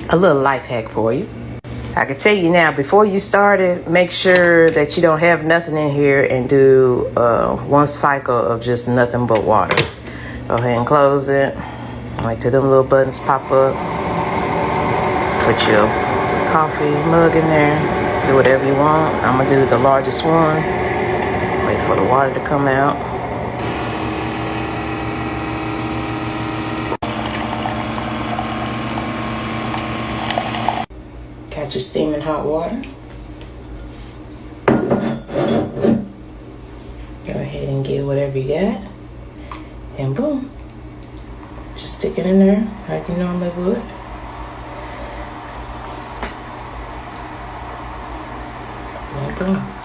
A little life hack for you. I can tell you now, before you start it, make sure that you don't have nothing in here and do 1 cycle of just nothing but water. Go ahead and close it. Wait till them little buttons pop up. Put your coffee mug in there. Do whatever you want. I'm gonna do the largest one. Wait for the water to come out. Got your steaming hot water. Go ahead and get whatever you got. And boom. Just stick it in there like you normally would. Like boom.